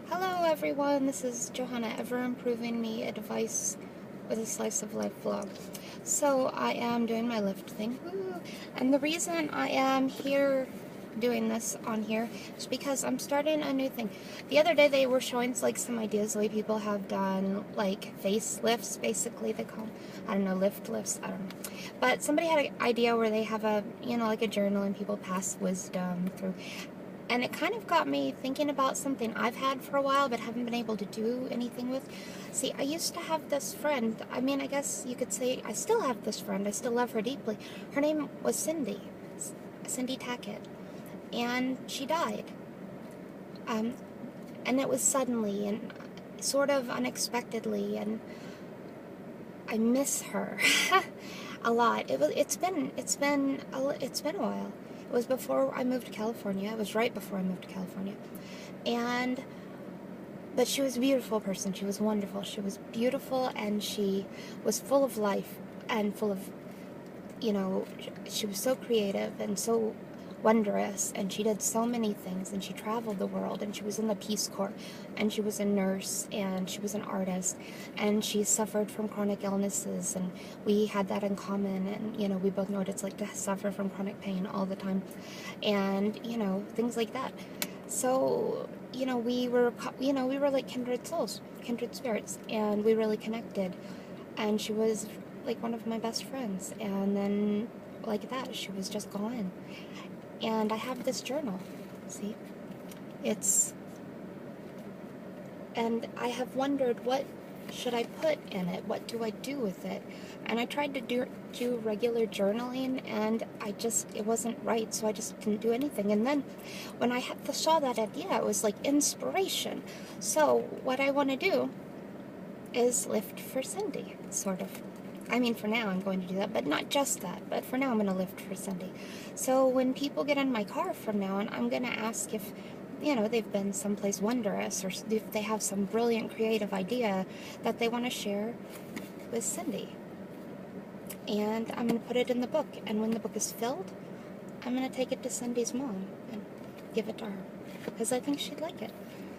Hello everyone, this is Johanna, EverImprovingMe, advice with a slice of life vlog. So I am doing my Lyft thing, and the reason I am here doing this on here is because I'm starting a new thing. The other day they were showing like some ideas the way people have done like facelifts, basically they call them. I don't know, lift lifts, I don't know. But somebody had an idea where they have a, like a journal and people pass wisdom through. And it kind of got me thinking about something I've had for a while but haven't been able to do anything with. See, I used to have this friend. I mean, I guess you could say I still have this friend. I still love her deeply. Her name was Cindy. Cindy Tackett. And she died. And it was suddenly and sort of unexpectedly, and I miss her a lot. It's been a while. It was before I moved to California. It was right before I moved to California. But she was a beautiful person. She was wonderful. She was beautiful, and she was full of life and full of, she was so creative and so wondrous, and she did so many things, and she traveled the world, and she was in the Peace Corps, and she was a nurse, and she was an artist, and she suffered from chronic illnesses, and we had that in common, and we both know what it's like to suffer from chronic pain all the time, and things like that. So we were like kindred souls, kindred spirits, and we really connected, and she was like one of my best friends, and then like that she was just gone. And I have this journal, see, and I have wondered, what should I put in it? What do I do with it? And I tried to do regular journaling, and it wasn't right, so I just didn't do anything. And then when I saw that idea, it was like inspiration. So what I want to do is Lyft for Cindy, sort of. I mean, for now I'm going to do that, but not just that. But for now I'm going to Lyft for Cindy. So when people get in my car from now on, I'm going to ask if, they've been someplace wondrous, or if they have some brilliant creative idea that they want to share with Cindy. And I'm going to put it in the book. And when the book is filled, I'm going to take it to Cindy's mom and give it to her, because I think she'd like it.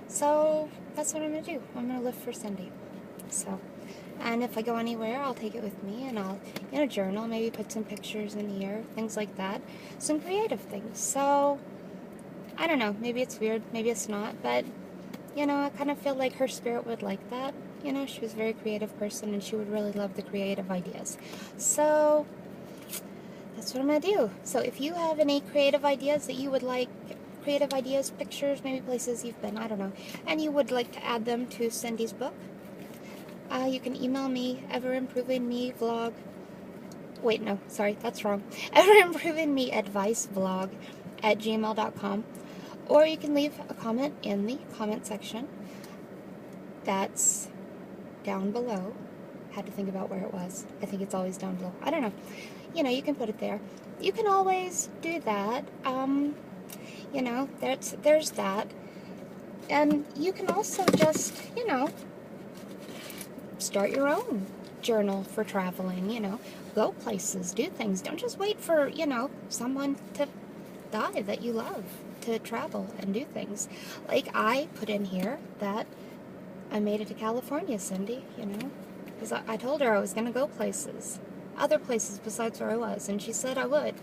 So that's what I'm going to do. I'm going to Lyft for Cindy. So... and if I go anywhere, I'll take it with me, and I'll, journal, maybe put some pictures in here, things like that. Some creative things. So, I don't know, maybe it's weird, maybe it's not, but, I kind of feel like her spirit would like that. She was a very creative person, and she would really love the creative ideas. So, that's what I'm going to do. So, if you have any creative ideas that you would like, creative ideas, pictures, maybe places you've been, I don't know, and you would like to add them to Cindy's book, you can email me, EverImprovingMe vlog. Wait, no, sorry, that's wrong. EverImprovingMe advice vlog at gmail.com. Or you can leave a comment in the comment section. That's down below. Had to think about where it was. I think it's always down below. I don't know. You can put it there. You can always do that. There's that. And you can also just, start your own journal for traveling, go places, do things. Don't just wait for, someone to die that you love to travel and do things. Like I put in here that I made it to California, Cindy, because I told her I was going to go places, other places besides where I was, and she said I would.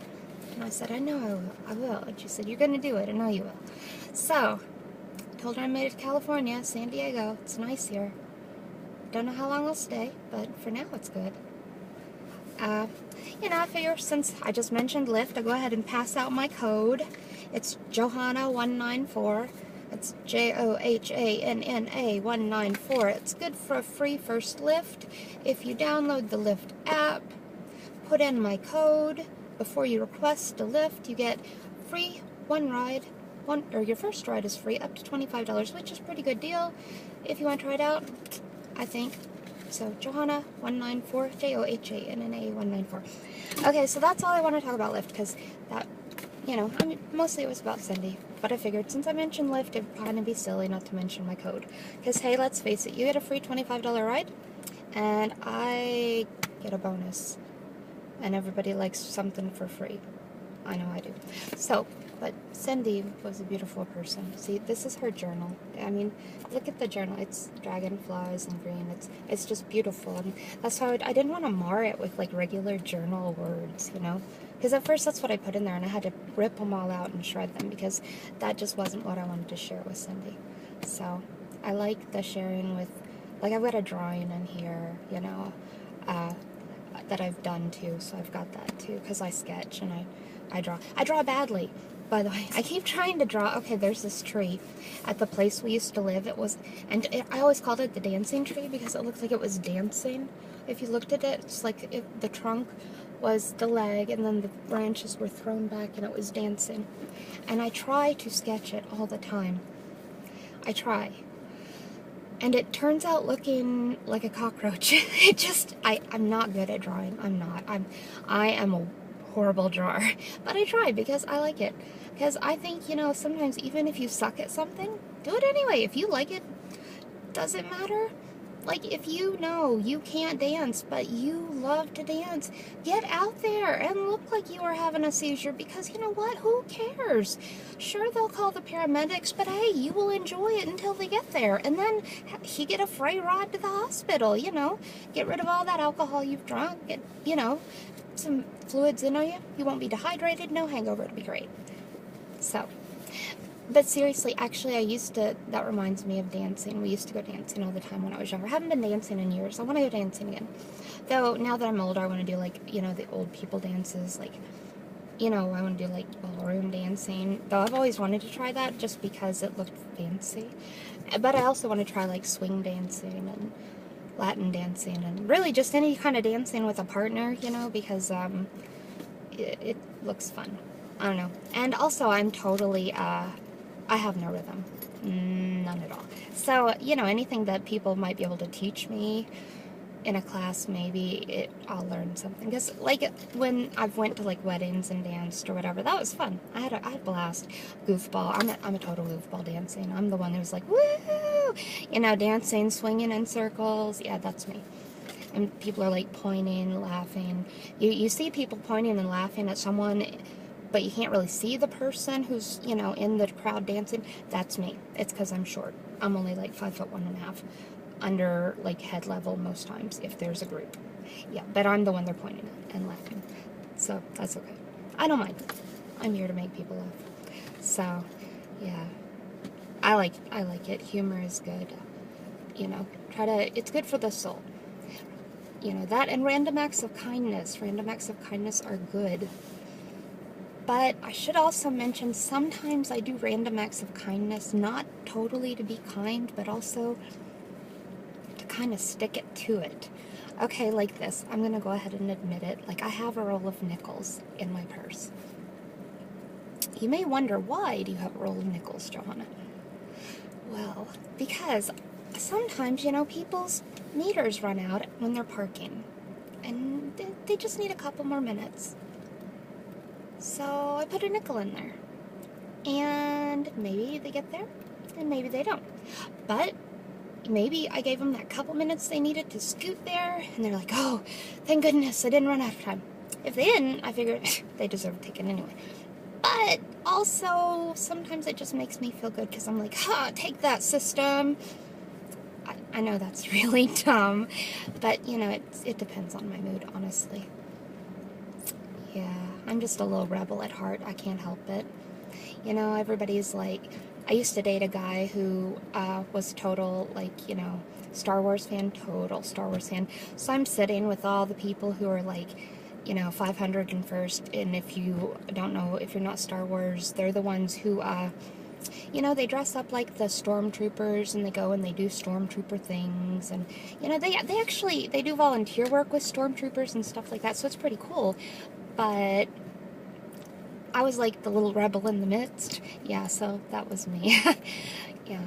And I said, I know I will. And she said, you're going to do it. I know you will. So, I told her I made it to California, San Diego. It's nice here. Don't know how long I'll stay, but for now it's good. I figure since I just mentioned Lyft, I'll go ahead and pass out my code. It's Johanna194. It's Johanna 194. It's good for a free first Lyft. If you download the Lyft app, put in my code before you request a Lyft, you get free one ride. Your first ride is free up to $25, which is a pretty good deal if you want to try it out, I think. So, Johanna 194, Johanna 194. Okay, so that's all I want to talk about Lyft, because that, mostly it was about Cindy. But I figured since I mentioned Lyft, it would kind of be silly not to mention my code. Because, hey, let's face it, you get a free $25 ride, and I get a bonus. And everybody likes something for free. I know I do. So, But Cindy was a beautiful person. See, this is her journal. I mean, look at the journal. It's dragonflies and green. It's just beautiful. And that's how I didn't want to mar it with like regular journal words, you know? Because at first that's what I put in there, and I had to rip them all out and shred them because that just wasn't what I wanted to share with Cindy. So I like the sharing with, like, I've got a drawing in here, you know, that I've done too. So I've got that too because I sketch and I draw. I draw badly. By the way, I keep trying to draw. Okay, there's this tree at the place we used to live. It was, and I always called it the dancing tree because it looked like it was dancing. If you looked at it, it's like the trunk was the leg, and then the branches were thrown back, and it was dancing. And I try to sketch it all the time. I try. And it turns out looking like a cockroach. It just, I'm not good at drawing. I'm not. I am a horrible drawer, but I try because I like it. Because I think, you know, sometimes even if you suck at something, do it anyway. If you like it, does it matter? Like, if you know you can't dance, but you love to dance, get out there and look like you are having a seizure, because you know what? Who cares? Sure, they'll call the paramedics, but hey, you will enjoy it until they get there. And then you get a freight ride to the hospital, you know. Get rid of all that alcohol you've drunk, get, you know, some fluids in you. You won't be dehydrated, no hangover, it'll be great. So, but seriously, actually, that reminds me of dancing. We used to go dancing all the time when I was younger. I haven't been dancing in years. I want to go dancing again. Though, now that I'm older, I want to do, like, you know, the old people dances. Like, you know, I want to do, like, ballroom dancing. Though I've always wanted to try that just because it looked fancy. But I also want to try, like, swing dancing and Latin dancing and really just any kind of dancing with a partner, you know, because it looks fun. I don't know. And also, I'm totally, I have no rhythm. None at all. So, you know, anything that people might be able to teach me in a class, maybe I'll learn something. Because, like, when I've went to, like, weddings and danced or whatever, that was fun. I had a blast. Goofball. I'm a total goofball dancing. I'm the one who's like, woo! You know, dancing, swinging in circles. Yeah, that's me. And people are, like, pointing, laughing. You see people pointing and laughing at someone, but you can't really see the person who's, you know, in the crowd dancing. That's me. It's because I'm short. I'm only like 5'1.5", under like head level most times if there's a group. Yeah, but I'm the one they're pointing at and laughing. So that's okay. I don't mind. I'm here to make people laugh. So, yeah. I like it. Humor is good. You know, it's good for the soul. You know, that and random acts of kindness. Random acts of kindness are good. But I should also mention, sometimes I do random acts of kindness, not totally to be kind, but also to kind of stick it to it. Okay, like this. I'm going to go ahead and admit it. Like, I have a roll of nickels in my purse. You may wonder, why do you have a roll of nickels, Johanna? Well, because sometimes, you know, people's meters run out when they're parking. And they just need a couple more minutes. So I put a nickel in there, and maybe they get there, and maybe they don't. But maybe I gave them that couple minutes they needed to scoot there, and they're like, oh, thank goodness I didn't run out of time. If they didn't, I figured they deserve a ticket anyway. But also, sometimes it just makes me feel good, because I'm like, take that, system. I know that's really dumb, but, you know, it depends on my mood, honestly. Yeah, I'm just a little rebel at heart. I can't help it. You know, everybody's like, I used to date a guy who was total, like, you know, Star Wars fan, total Star Wars fan. So I'm sitting with all the people who are like, you know, 501st, and if you don't know, if you're not Star Wars, they're the ones who, you know, they dress up like the stormtroopers, and they go and they do stormtrooper things, and, you know, they actually, they do volunteer work with stormtroopers and stuff like that, so it's pretty cool. But I was like the little rebel in the midst. Yeah, so that was me. Yeah.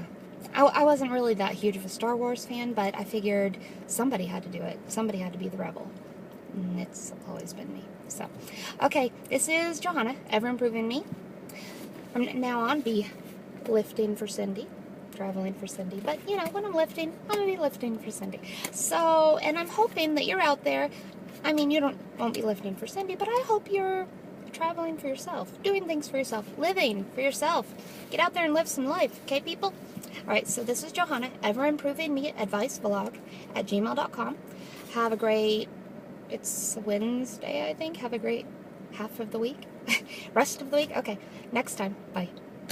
I wasn't really that huge of a Star Wars fan, but I figured somebody had to do it. Somebody had to be the rebel. And it's always been me. So, okay, this is Johanna, EverImprovingMe. From now on, be lifting for Cindy. Traveling for Cindy. But, you know, when I'm lifting, I'm going to be lifting for Cindy. So, and I'm hoping that you're out there. I mean, you won't be lifting for Cindy, but I hope you're traveling for yourself, doing things for yourself, living for yourself. Get out there and live some life, okay, people? Alright, so this is Johanna, EverImprovingMe Advice Vlog at gmail.com. Have a great, it's Wednesday, I think. Have a great half of the week. Rest of the week. Okay, next time. Bye.